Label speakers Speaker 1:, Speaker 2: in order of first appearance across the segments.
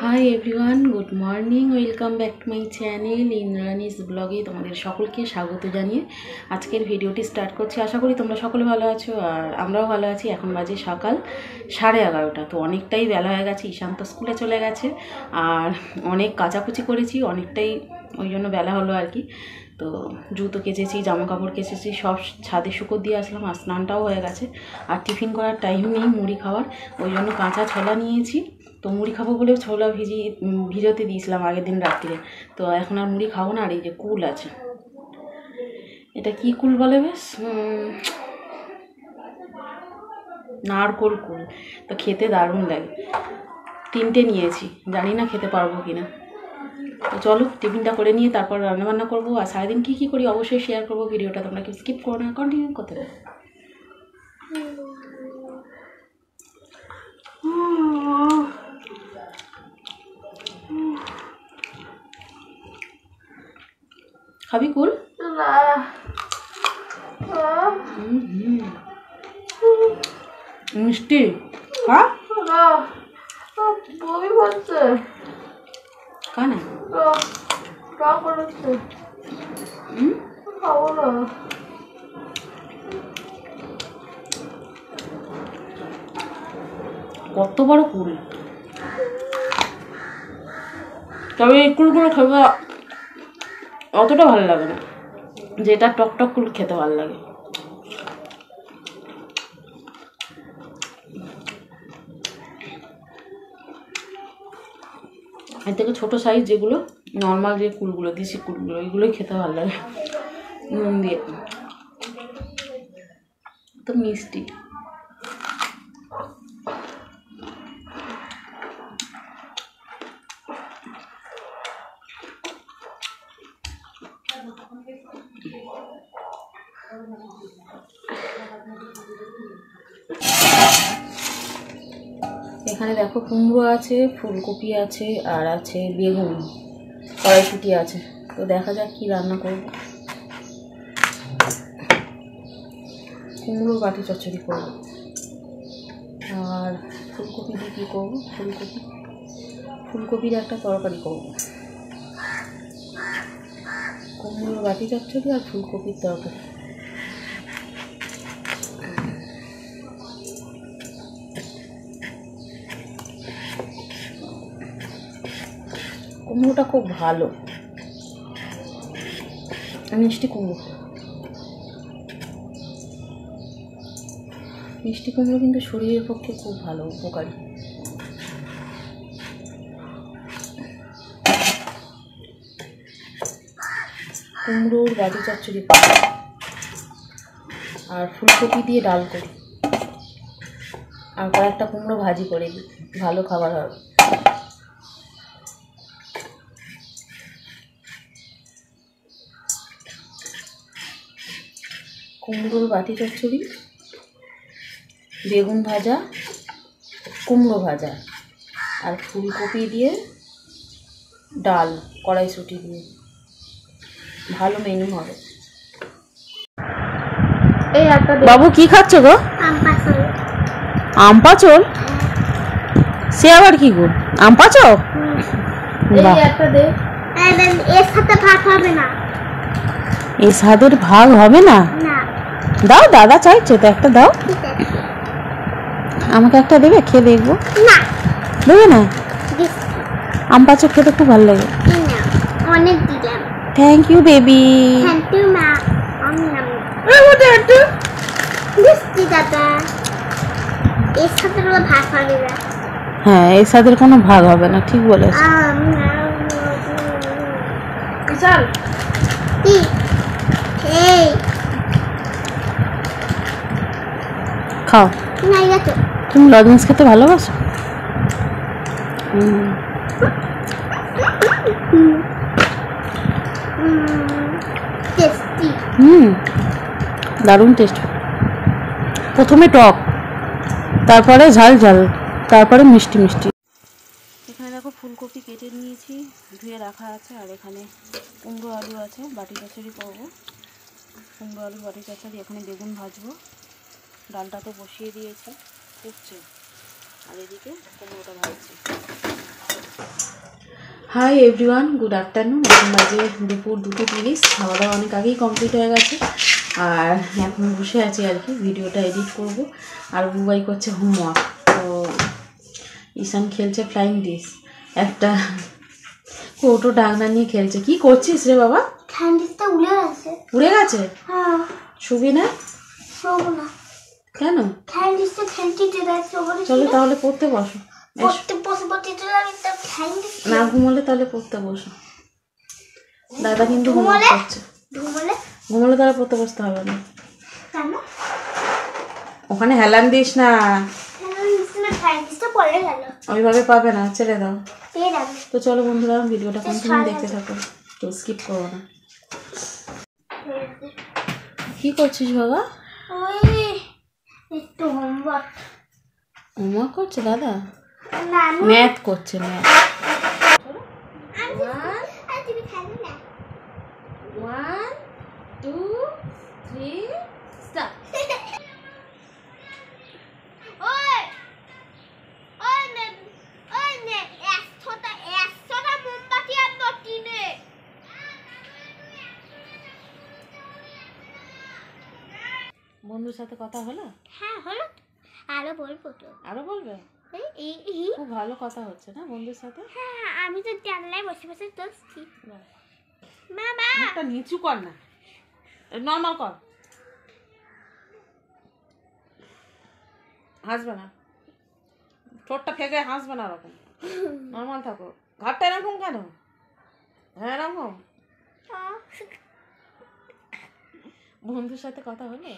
Speaker 1: High everyone, good morning, welcome back to my channel Indrani's ব্লগে তোমাদের সকলকে স্বাগত জানিয়ে আজকের ভিডিওটি স্টার্ট করছি। আশা করি তোমরা সকলে ভালো আছো আর আমরাও ভালো আছি। এখন বাজে সকাল 11:30, তো অনেকটাই বেলা হয়ে গেছে। ঈশান্ত স্কুলে চলে গেছে আর অনেক কাচাকুচি করেছি, অনেকটাই ওই জন্য বেলা হলো আর কি। তো জুতো কেচেছি, জামা কাপড় কেচেছি, সব ছাদে শুকো দিয়ে আসলাম আর স্নানটাও হয়ে গেছে। আর টিফিন করার টাইম নেই মুড়ি খাওয়ার, ওই জন্য কাঁচা ছোলা নিয়েছি। তো মুড়ি খাবো বলে ছোলা ভিজোতে দিয়েছিলাম আগের দিন রাত্রিরে। তো এখন আর মুড়ি খাবো না। আর এই যে কুল আছে, এটা কি কুল বলে বেশ, নারকোল কুল। তো খেতে দারুণ লাগে। 3টে নিয়েছি, জানি না খেতে পারবো কিনা। তো চলো টিফিনটা করে নিয়ে তারপর রান্নাবান্না করবো। আর সারাদিন কী কী করি অবশ্যই শেয়ার করবো। ভিডিওটা তোমরা কেউ স্কিপ করো না, কন্টিনিউ করতে পারো। খাবি কুল? মিষ্টি হ্যাঁ কানা কত বড় কুল। তবে এই কুলগুলো খেতে অতটা ভালো লাগে না, যেটা টকটক কুল খেতে ভালো লাগে। এর থেকে ছোটো সাইজ যেগুলো নর্মাল যে কুলগুলো, দেশি কুলগুলো, এগুলোই খেতে ভালো লাগে নুন দিয়ে। তো মিষ্টি এখানে দেখো কুমড়ো আছে, ফুলকপি আছে, আর আছে বেগুন, কড়াইশুঁটি আছে। তো দেখা যাক কি রান্না করব। কুমড়োর বাটি চচ্চড়ি করব। আর ফুলকপি দিয়ে কী করবো, ফুলকপির একটা তরকারি করব। কুমড়োর বাটি চচ্চড়ি আর ফুলকপির তরকারি। কুমড়োটা খুব ভালো, মিষ্টি কুমড়ো। মিষ্টি কুমড়ো কিন্তু শরীরের পক্ষে খুব ভালো, উপকারী। কুমড়োর বাটি চচ্চড়ি করি আর ফুলকপি দিয়ে ডাল করি আর কয়েকটা কুমড়ো ভাজি করে দিই, ভালো খাবার হবে। কুমড়োর বাটি চচ্চড়ি, বেগুন ভাজা, কুমড়ো ভাজা আর ফুলকপি দিয়ে ডাল, কড়াইশুঁটি দিয়ে, ভালো মেনু হবে। বাবু কি খাচ্ছ গো? আম পাচল। সে আবার কি গো, আম পাচো? এই স্বাদের ভাগ হবে না? দাও, দাদা চাইছো তো একটা দাও, আমাকে একটা দেবে, খেয়ে দেখবো। দেবে না? আম পাচক খেতে খুব ভালো লাগে। অনেক দিলাম। Thank you baby. Thank you মা। হ্যাঁ, এর সাথে কোনো ভাগ হবে না, ঠিক বলেছ। খাও। তুমি লজেন্স খেতে ভালোবাসো? দারুণ টেস্ট। প্রথমে টক, তারপরে ঝাল ঝাল, তারপরে মিষ্টি মিষ্টি। এখানে দেখো ফুলকপি কেটে নিয়েছি, ধুয়ে রাখা আছে। আর এখানে কুমড়ো আলু আছে, বাটি চচ্চড়ি করবো। কুমড়ো আলু বাটি চচ্চড়ি। এখানে বেগুন ভাজবো, ডালটা তো বসিয়ে দিয়েছি, ফুটছে। আর এদিকে কুমড়োটা ভাজছি। High everyone, good afternoon. এখন বাজে দুপুর 2:30। খাওয়া দাওয়া অনেক আগেই কমপ্লিট হয়ে গেছে, আর এখন বসে আছি আর কি, ভিডিওটা এডিট করব। আর বুবাই করছে হোমওয়ার্ক। তো ঈশান খেলছে ফ্লাইং ডিশ, একটা কৌটো ডাকনা নিয়ে খেলছে। কি করছিস রে বাবা?
Speaker 2: ফ্লাইং ডিশটা উড়ে গেছে।
Speaker 1: উড়ে গেছে?
Speaker 2: হ্যাঁ।
Speaker 1: শুবি না?
Speaker 2: শোবো না।
Speaker 1: কেন?
Speaker 2: ফ্লাইং ডিশটা খেলতে যাচ্ছে ওখানে।
Speaker 1: চলো তাহলে পড়তে বসো।
Speaker 2: পড়তে বসে আমি তো ফ্লাইং ডিশ
Speaker 1: না ঘুমোলে তাহলে পড়তে বসো। দাদা কিন্তু হোমওয়ার্ক করছে। ঘুমোলে তাহলে পড়তে বসতে হবে না।
Speaker 2: কেন?
Speaker 1: ওখানে হেলান দিস না,
Speaker 2: ফ্লাইং ডিশটা পড়ে গেল।
Speaker 1: ওইভাবে পাবে না, ছেড়ে দাও।
Speaker 2: পেয়ে যাবে।
Speaker 1: তো চলো বন্ধুরা, ভিডিওটা কন্টিনিউ দেখতে থাকো, কেউ স্কিপ করো না। কি করছিস বাবা?
Speaker 2: ওই একটু হোমওয়ার্ক।
Speaker 1: হোমওয়ার্ক করছে দাদা?
Speaker 2: না,
Speaker 1: ম্যাথ করছে, ম্যাথ।
Speaker 2: তুমি খেলো না।
Speaker 1: 1 2 3 স্টার্ট।
Speaker 2: ওই ওই নে ওই নে 100টা মোমবাতি আর নটি নে।
Speaker 1: বন্ধুর সাথে কথা হলো?
Speaker 2: হ্যাঁ হলো। আরো বলবো তো।
Speaker 1: আরো বলবে? খুব ভালো কথা হচ্ছে না বন্ধুর সাথে?
Speaker 2: হ্যাঁ, আমি তো জানলায় বসে বসে দেখছি। মামা
Speaker 1: একটা নিচু কর না, নর্মাল কর। হাসবে না, ঠোঁটটা ফেকে হাসবে না, এরকম নর্মাল থাকো। ঘাটটা এরকম কেন? হ্যাঁ এরকম। বন্ধুর সাথে কথা হলো?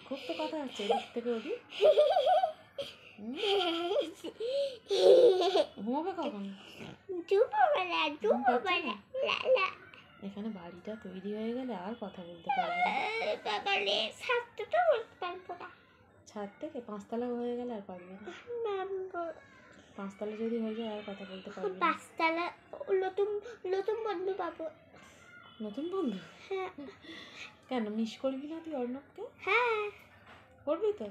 Speaker 1: খুব তো কথা হচ্ছে এদিক থেকে ওদিক। ঘুমাবে কখন? এখানে বাড়িটা তৈরি হয়ে গেলে আর কথা বলতে পারবে না। ছাদ থেকে 5তলা হয়ে গেলে আর পারবে না। 5তলা যদি হয়ে যায় আর কথা বলতে পারবে না।
Speaker 2: 5তলা নতুন বন্ধু পাবো।
Speaker 1: নতুন বন্ধু?
Speaker 2: হ্যাঁ।
Speaker 1: কেন মিস করবি না তুই অর্ণবকে?
Speaker 2: হ্যাঁ
Speaker 1: করবি তো।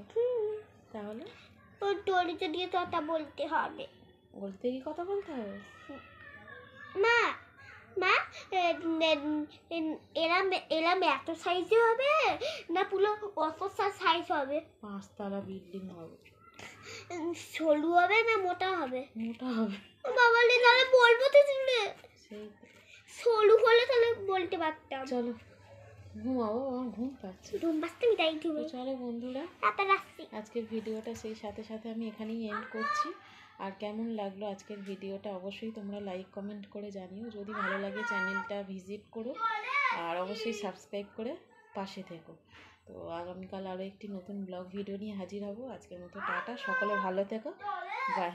Speaker 1: তাহলে
Speaker 2: ওর দড়িতে দিয়ে কথা বলতে হবে।
Speaker 1: বলতে কি কথা বলতে হবে?
Speaker 2: মা মা এরম এত সাইজে হবে না পুরো অত সাইজ হবে?
Speaker 1: 5তলা বিল্ডিং হবে।
Speaker 2: সরু হবে না মোটা হবে?
Speaker 1: মোটা হবে।
Speaker 2: বাবা লে তাহলে বলবো তো শুনে।
Speaker 1: সেই
Speaker 2: সরু হলে তাহলে বলতে পারতাম।
Speaker 1: চলো ঘুমাও, আমার ঘুম পাচ্ছে।
Speaker 2: ঘুম পাচ্ছে আমি তাই ঘুমে।
Speaker 1: চলো বন্ধুরা, আজকের ভিডিওটা সেই সাথে সাথে আমি এখানেই এন্ড করছি। আর কেমন লাগলো আজকের ভিডিওটা অবশ্যই তোমরা লাইক কমেন্ট করে জানিও। যদি ভালো লাগে চ্যানেলটা ভিজিট করো, আর অবশ্যই সাবস্ক্রাইব করে পাশে থেকো। তো আগামীকাল আরও একটি নতুন ব্লগ ভিডিও নিয়ে হাজির হব। আজকের মতো টাটা, সকলে ভালো থেকো, বাই।